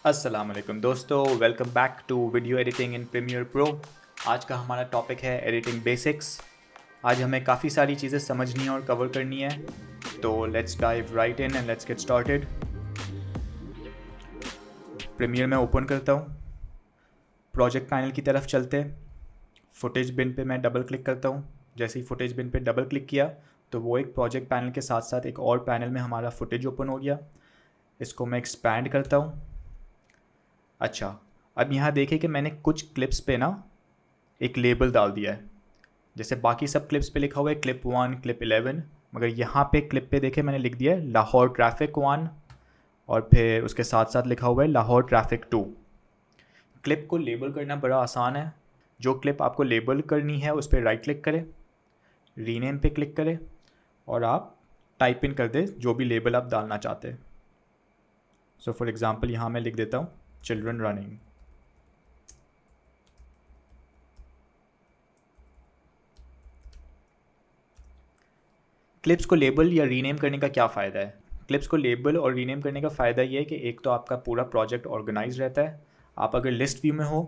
अस्सलाम वालेकुम दोस्तों, welcome back to video editing in Premiere Pro. आज का हमारा टॉपिक है एडिटिंग बेसिक्स। आज हमें काफ़ी सारी चीज़ें समझनी है और कवर करनी है, तो let's dive right in and let's get started. Premiere में ओपन करता हूँ, प्रोजेक्ट पैनल की तरफ चलते। फुटेज बिन पे मैं डबल क्लिक करता हूँ। जैसे ही फुटेज बिन पे डबल क्लिक किया तो वो एक प्रोजेक्ट पैनल के साथ साथ एक और पैनल में हमारा फुटेज ओपन हो गया। इसको मैं एक्सपैंड करता हूँ। अच्छा, अब यहाँ देखें कि मैंने कुछ क्लिप्स पे ना एक लेबल डाल दिया है। जैसे बाकी सब क्लिप्स पे लिखा हुआ है क्लिप 1, क्लिप 11, मगर यहाँ पे क्लिप पे देखें मैंने लिख दिया है लाहौर ट्रैफिक 1 और फिर उसके साथ साथ लिखा हुआ है लाहौर ट्रैफिक 2। क्लिप को लेबल करना बड़ा आसान है। जो क्लिप आपको लेबल करनी है उस पर राइट क्लिक करें, रीनेम पे क्लिक करें और आप टाइप इन कर दें जो भी लेबल आप डालना चाहते हैं। सो फॉर एग्ज़ाम्पल यहाँ मैं लिख देता हूँ चिल्ड्रन रनिंग। क्लिप्स को लेबल या रीनेम करने का क्या फ़ायदा है? क्लिप्स को लेबल और रीनेम करने का फ़ायदा ये है कि एक तो आपका पूरा प्रोजेक्ट ऑर्गेनाइज रहता है। आप अगर लिस्ट व्यू में हो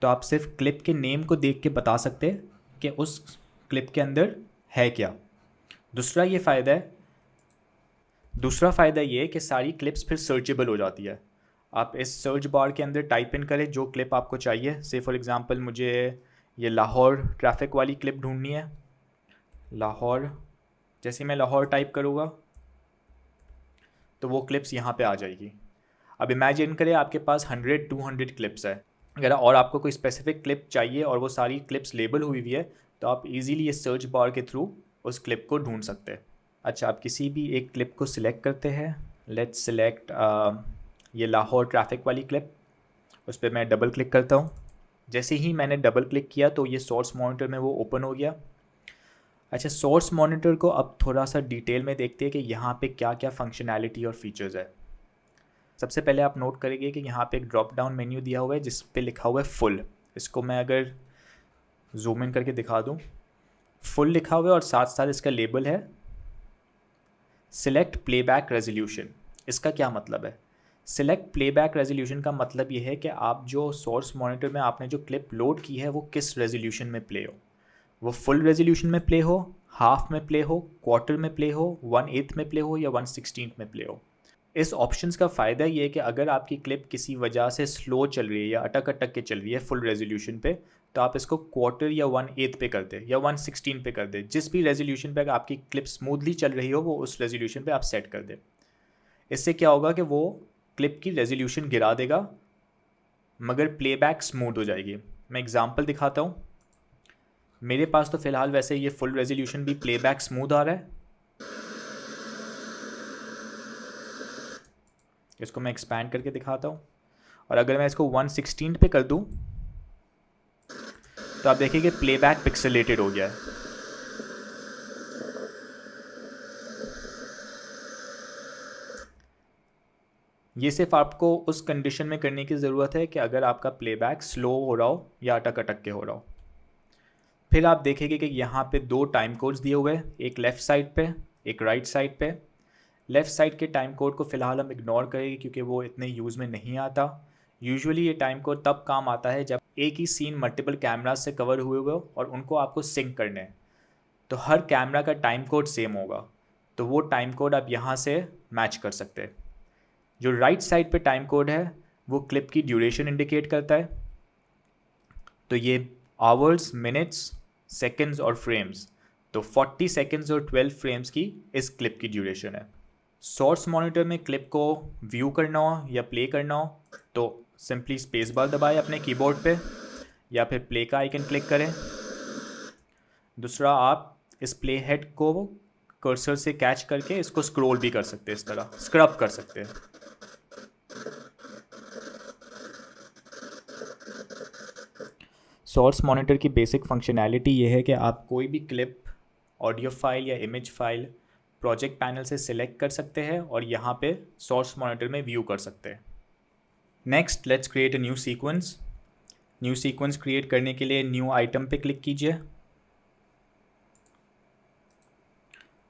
तो आप सिर्फ क्लिप के नेम को देख के बता सकते हैं कि उस क्लिप के अंदर है क्या। दूसरा फ़ायदा ये है कि सारी क्लिप्स फिर सर्चेबल हो जाती है। आप इस सर्च बार के अंदर टाइप इन करें जो क्लिप आपको चाहिए। से फॉर एग्ज़ाम्पल मुझे ये लाहौर ट्रैफिक वाली क्लिप ढूंढनी है, लाहौर। जैसे मैं लाहौर टाइप करूँगा तो वो क्लिप्स यहाँ पे आ जाएगी। अब इमेजिन करें आपके पास 100-200 क्लिप्स है। अगर और आपको कोई स्पेसिफिक क्लिप चाहिए और वो सारी क्लिप्स लेबल हुई हुई है तो आप इजीली ये सर्च बार के थ्रू उस क्लिप को ढूंढ सकते हैं। अच्छा, आप किसी भी एक क्लिप को सिलेक्ट करते हैं। लेट्स सिलेक्ट ये लाहौर ट्रैफिक वाली क्लिप। उस पर मैं डबल क्लिक करता हूँ। जैसे ही मैंने डबल क्लिक किया तो ये सोर्स मॉनिटर में वो ओपन हो गया। अच्छा, सोर्स मॉनिटर को अब थोड़ा सा डिटेल में देखते हैं कि यहाँ पे क्या क्या फंक्शनैलिटी और फीचर्स है। सबसे पहले आप नोट करेंगे कि यहाँ पे एक ड्रॉप डाउन मेन्यू दिया हुआ है जिस पे लिखा हुआ है फुल। इसको मैं अगर जूम इन करके दिखा दूँ, फुल लिखा हुआ है और साथ साथ इसका लेबल है सिलेक्ट प्लेबैक रेजोल्यूशन। इसका क्या मतलब है? सिलेक्ट प्लेबैक रेजोल्यूशन का मतलब ये है कि आप जो सोर्स मॉनिटर में आपने जो क्लिप लोड की है वो किस रेजोल्यूशन में प्ले हो। वो फुल रेजोल्यूशन में प्ले हो, हाफ में प्ले हो, क्वार्टर में प्ले हो, 1/8 में प्ले हो या 1/16 में प्ले हो। इस ऑप्शंस का फ़ायदा ये है कि अगर आपकी क्लिप किसी वजह से स्लो चल रही है या अटक अटक के चल रही है फुल रेजोल्यूशन पे, तो आप इसको क्वार्टर या 1/8 पे कर दें या 1/16 पे कर दें। जिस भी रेजोल्यूशन पे आपकी क्लिप स्मूथली चल रही हो वो उस रेजोल्यूशन पे आप सेट कर दें। इससे क्या होगा कि वो क्लिप की रेजोल्यूशन गिरा देगा मगर प्लेबैक स्मूथ हो जाएगी। मैं एग्जांपल दिखाता हूँ। मेरे पास तो फ़िलहाल वैसे ये फुल रेजोल्यूशन भी प्लेबैक स्मूथ आ रहा है। इसको मैं एक्सपैंड करके दिखाता हूँ और अगर मैं इसको 1/16 पे कर दूँ तो आप देखिए कि प्लेबैक पिक्सेलेटेड हो गया है। ये सिर्फ आपको उस कंडीशन में करने की ज़रूरत है कि अगर आपका प्लेबैक स्लो हो रहा हो या अटक अटक के हो रहा हो। फिर आप देखेंगे कि यहाँ पे दो टाइम कोड्स दिए हुए हैं, एक लेफ़्ट साइड पे, एक राइट साइड पे। लेफ़्ट साइड के टाइम कोड को फ़िलहाल हम इग्नोर करेंगे क्योंकि वो इतने यूज़ में नहीं आता। यूजुअली ये टाइम कोड तब काम आता है जब एक ही सीन मल्टीपल कैमराज से कवर हुए हुए हो और उनको आपको सिंक करने हैं, तो हर कैमरा का टाइम कोड सेम होगा, तो वो टाइम कोड आप यहाँ से मैच कर सकते हैं। जो राइट साइड पे टाइम कोड है वो क्लिप की ड्यूरेशन इंडिकेट करता है, तो ये आवर्स, मिनट्स, सेकंड्स और फ्रेम्स, तो 40 सेकंड्स और 12 फ्रेम्स की इस क्लिप की ड्यूरेशन है। सोर्स मॉनिटर में क्लिप को व्यू करना हो या प्ले करना हो तो सिंपली स्पेस बार दबाएं अपने कीबोर्ड पे या फिर प्ले का आइकन क्लिक करें। दूसरा, आप इस प्ले हेड को कर्सर से कैच करके इसको स्क्रॉल भी कर सकते हैं, इस तरह स्क्रब कर सकते हैं। सोर्स मॉनिटर की बेसिक फंक्शनैलिटी ये है कि आप कोई भी क्लिप, ऑडियो फाइल या इमेज फाइल प्रोजेक्ट पैनल से सिलेक्ट कर सकते हैं और यहाँ पे सोर्स मॉनिटर में व्यू कर सकते हैं। Next, let's create a new sequence. New sequence create करने के लिए न्यू आइटम पे क्लिक कीजिए,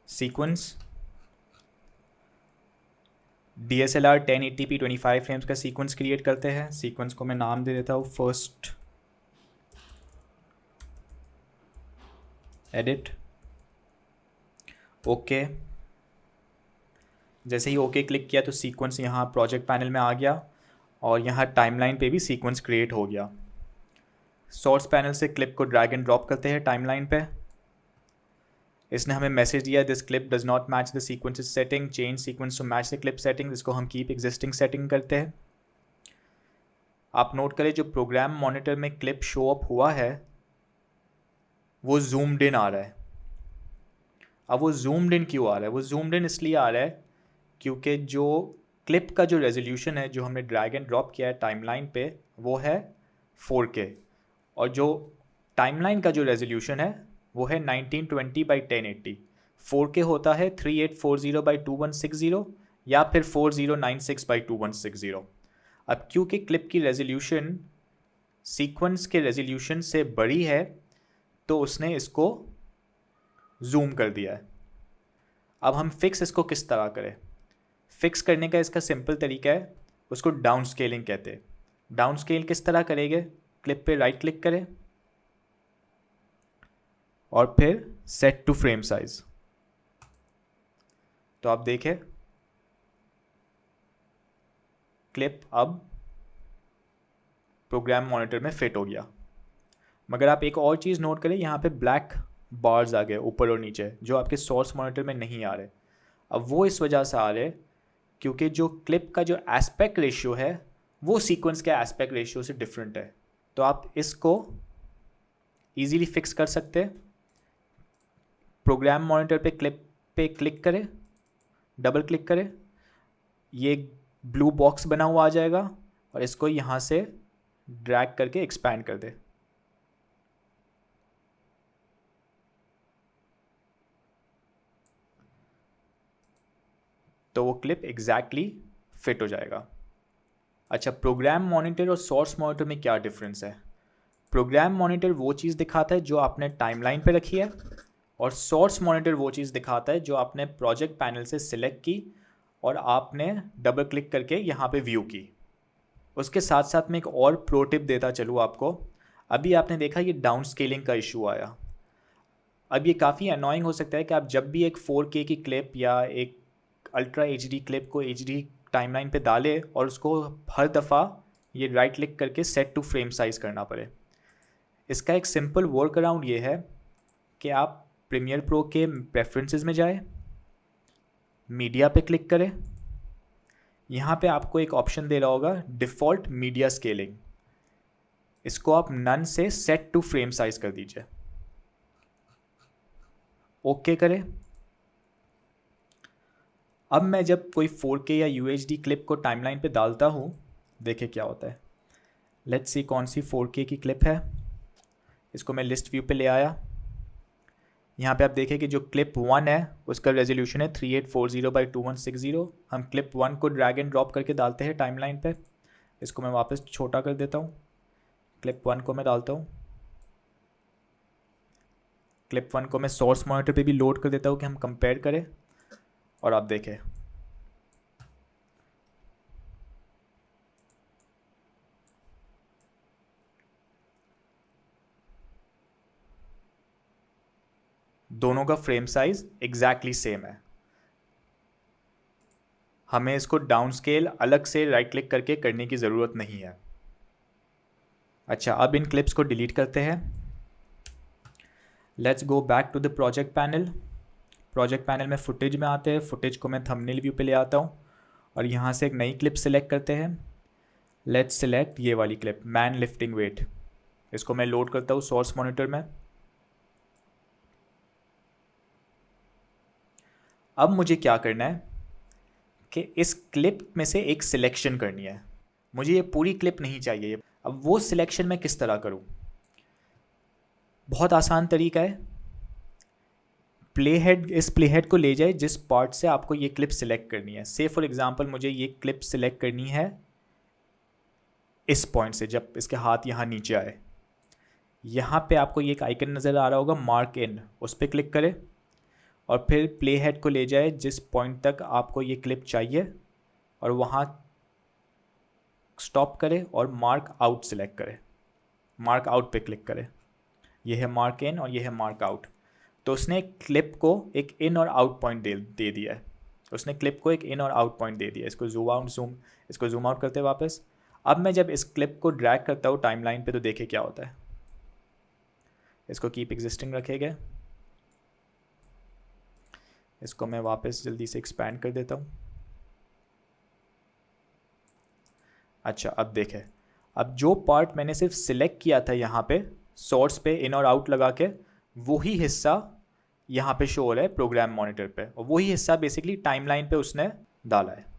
सीक्वेंस, DSLR 1080p 25 फ्रेम्स का सीक्वेंस क्रिएट करते हैं। सीक्वेंस को मैं नाम दे देता हूँ फर्स्ट एडिट। ओके, जैसे ही ओके क्लिक किया तो सीक्वेंस यहाँ प्रोजेक्ट पैनल में आ गया और यहाँ टाइमलाइन पे भी सीक्वेंस क्रिएट हो गया। सोर्स पैनल से क्लिप को ड्रैग एंड ड्रॉप करते हैं टाइमलाइन पे। इसने हमें मैसेज दिया this clip does not match the sequence setting, change sequence to match the clip setting. इसको हम कीप एग्जिस्टिंग सेटिंग करते हैं। आप नोट करें जो प्रोग्राम मॉनिटर में क्लिप शो अप हुआ है वो जूम्ड इन आ रहा है। अब वो जूम्ड इन क्यों आ रहा है? वो जूम्ड इन इसलिए आ रहा है क्योंकि जो क्लिप का जो रेजोल्यूशन है जो हमने ड्रैग एंड ड्रॉप किया है टाइमलाइन पे वो है 4K और जो टाइमलाइन का जो रेजोल्यूशन है वो है 1920 बाई 1080। 4K होता है 3840 बाई 2160 या फिर 4096 बाई 2160। अब क्योंकि क्लिप की रेजोल्यूशन सीक्वेंस के रेजोल्यूशन से बड़ी है तो उसने इसको जूम कर दिया है। अब हम फिक्स इसको किस तरह करें? फिक्स करने का इसका सिंपल तरीका है, उसको डाउन स्केलिंग कहते हैं। डाउन स्केल किस तरह करेंगे? क्लिप पे राइट क्लिक करें और फिर सेट टू फ्रेम साइज। तो आप देखें क्लिप अब प्रोग्राम मॉनिटर में फिट हो गया। मगर आप एक और चीज़ नोट करें, यहाँ पे ब्लैक बार्स आ गए ऊपर और नीचे जो आपके सोर्स मॉनिटर में नहीं आ रहे। अब वो इस वजह से आ रहे क्योंकि जो क्लिप का जो एस्पेक्ट रेशियो है वो सीक्वेंस के एस्पेक्ट रेशियो से डिफरेंट है। तो आप इसको इजीली फिक्स कर सकते हैं। प्रोग्राम मॉनिटर पे क्लिप पे क्लिक करें, डबल क्लिक करें, ये ब्लू बॉक्स बना हुआ आ जाएगा और इसको यहाँ से ड्रैग करके एक्सपैंड कर दे। तो वो क्लिप एग्जैक्टली फिट हो जाएगा। अच्छा, प्रोग्राम मॉनिटर और सोर्स मॉनिटर में क्या डिफरेंस है? प्रोग्राम मॉनिटर वो चीज़ दिखाता है जो आपने टाइमलाइन पे रखी है और सोर्स मॉनिटर वो चीज़ दिखाता है जो आपने प्रोजेक्ट पैनल से सिलेक्ट की और आपने डबल क्लिक करके यहाँ पे व्यू की। उसके साथ साथ में एक और प्रो टिप देता चलूँ आपको। अभी आपने देखा ये डाउन स्केलिंग का इशू आया। अब ये काफ़ी अनोइंग हो सकता है कि आप जब भी एक 4K की क्लिप या एक अल्ट्रा HD क्लिप को HD टाइमलाइन पे डालें और उसको हर दफ़ा ये राइट क्लिक करके सेट टू फ्रेम साइज़ करना पड़े। इसका एक सिंपल वर्क अराउंड ये है कि आप प्रीमियर प्रो के प्रेफरेंसेस में जाए, मीडिया पे क्लिक करें, यहाँ पे आपको एक ऑप्शन दे रहा होगा डिफ़ॉल्ट मीडिया स्केलिंग। इसको आप नन से सेट टू फ्रेम साइज़ कर दीजिए। ओके करें। अब मैं जब कोई 4K या UHD क्लिप को टाइमलाइन पे डालता हूँ, देखें क्या होता है। लेट्स सी कौन सी 4K की क्लिप है। इसको मैं लिस्ट व्यू पे ले आया। यहाँ पे आप देखें कि जो क्लिप 1 है उसका रेजोल्यूशन है 3840 बाई 2160। हम क्लिप 1 को ड्रैग एंड ड्रॉप करके डालते हैं टाइमलाइन पे। इसको मैं वापस छोटा कर देता हूँ। क्लिप 1 को मैं डालता हूँ। क्लिप 1 को मैं सोर्स मॉनिटर पे भी लोड कर देता हूँ कि हम कंपेयर करें। और आप देखें दोनों का फ्रेम साइज एग्जैक्टली सेम है। हमें इसको डाउन स्केल अलग से राइट क्लिक करके करने की ज़रूरत नहीं है। अच्छा, अब इन क्लिप्स को डिलीट करते हैं। Let's go back to the project panel. Project panel में फुटेज में आते हैं। फुटेज को मैं थंबनेल व्यू पे ले आता हूँ और यहाँ से एक नई क्लिप सेलेक्ट करते हैं। लेट्स सेलेक्ट ये वाली क्लिप, मैन लिफ्टिंग वेट। इसको मैं लोड करता हूँ सोर्स मॉनिटर में। अब मुझे क्या करना है कि इस क्लिप में से एक सिलेक्शन करनी है। मुझे ये पूरी क्लिप नहीं चाहिए। अब वो सिलेक्शन मैं किस तरह करूँ? बहुत आसान तरीका है। प्ले हेड, इस प्ले हेड को ले जाए जिस पार्ट से आपको ये क्लिप सिलेक्ट करनी है। से फॉर एग्जांपल मुझे ये क्लिप सिलेक्ट करनी है इस पॉइंट से, जब इसके हाथ यहाँ नीचे आए। यहाँ पे आपको ये एक आइकन नज़र आ रहा होगा मार्क इन, उस पर क्लिक करें और फिर प्ले हेड को ले जाए जिस पॉइंट तक आपको ये क्लिप चाहिए और वहाँ स्टॉप करे और मार्क आउट सेलेक्ट करे, मार्क आउट पे क्लिक करे। ये है मार्क इन और ये है मार्क आउट। तो उसने क्लिप को एक इन और आउट पॉइंट दे दिया है, उसने क्लिप को एक इन और आउट पॉइंट दे दिया। इसको इसको जूम आउट करते हैं वापस। अब मैं जब इस क्लिप को ड्रैग करता हूँ टाइमलाइन पे तो देखिए क्या होता है। इसको कीप एग्जिस्टिंग रखेगा, इसको मैं वापस जल्दी से एक्सपैंड कर देता हूँ। अच्छा अब देखें, अब जो पार्ट मैंने सिर्फ सिलेक्ट किया था यहाँ पे सोर्स पे इन और आउट लगा के, वही हिस्सा यहाँ पे शो हो रहा है प्रोग्राम मॉनिटर पे, और वही हिस्सा बेसिकली टाइमलाइन पे उसने डाला है।